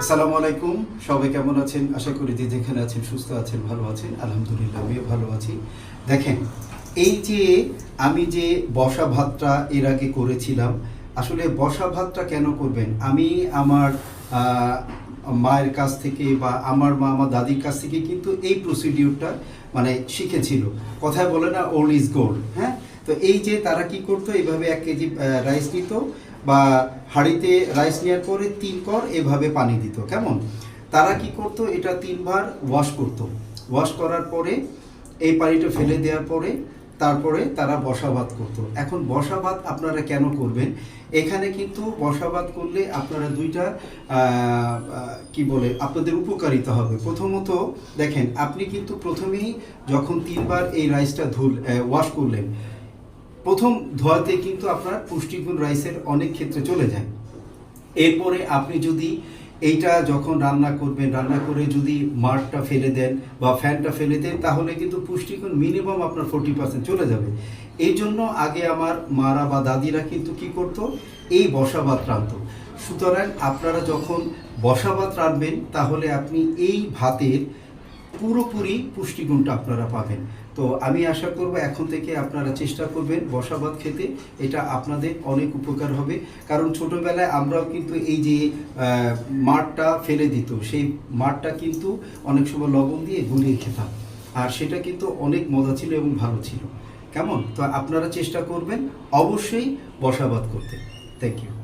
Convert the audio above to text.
আসসালামু আলাইকুম, সবাই কেমন আছেন? আশা করি যে যেখানে আছেন সুস্থ আছেন, ভালো আছেন। আলহামদুলিল্লাহ আমিও ভালো আছি। দেখেন, এই যে আমি যে বসা ভাতটা এর আগে করেছিলাম, আসলে বসা ভাতটা কেন করবেন? আমি আমার মায়ের কাছ থেকে বা আমার মা আমার দাদির কাছ থেকে কিন্তু এই প্রসিডিউরটা মানে শিখেছিল। কথায় বলে না, ওল্ড ইজ গোল্ড। হ্যাঁ, তো এই যে তারা কি করতো, এইভাবে 1 কেজি রাইস নিত বা হাঁড়িতে রাইস নেওয়ার পরে 3 কর এভাবে পানি দিত। কেমন? তারা কি করতো, এটা 3 বার ওয়াশ করতো। ওয়াশ করার পরে এই পানিটা ফেলে দেওয়ার পরে তারপরে তারা বসা ভাত করতো। এখন বসা ভাত আপনারা কেন করবেন? এখানে কিন্তু বসা ভাত করলে আপনারা দুইটা কি বলে আপনাদের উপকারিতা হবে। প্রথমত দেখেন, আপনি কিন্তু প্রথমেই যখন 3 বার এই রাইসটা ওয়াশ করলেন, প্রথম ধোয়াতে কিন্তু আপনার পুষ্টিগুণ রাইসের অনেক ক্ষেত্রে চলে যায়। এরপরে আপনি যদি এইটা যখন রান্না করবেন, রান্না করে যদি মাড়টা ফেলে দেন বা ফ্যানটা ফেলে দেন, তাহলে কিন্তু পুষ্টিগুণ মিনিমাম আপনার 40% চলে যাবে। এই জন্য আগে আমার মারা বা দাদিরা কিন্তু কি করতো, এই বসা ভাত রাঁধতো। সুতরাং আপনারা যখন বসা ভাত রাঁধবেন, তাহলে আপনি এই ভাতের পুরোপুরি পুষ্টিগুণটা আপনারা পাবেন। তো আমি আশা করব এখন থেকে আপনারা চেষ্টা করবেন বসা ভাত খেতে। এটা আপনাদের অনেক উপকার হবে। কারণ ছোটোবেলায় আমরাও কিন্তু এই যে মাড়টা ফেলে দিত, সেই মাড়টা কিন্তু অনেক সময় লবণ দিয়ে গুলিয়ে খেতাম, আর সেটা কিন্তু অনেক মজা ছিল এবং ভালো ছিল। কেমন? তো আপনারা চেষ্টা করবেন অবশ্যই বসা ভাত করতে। Thank you.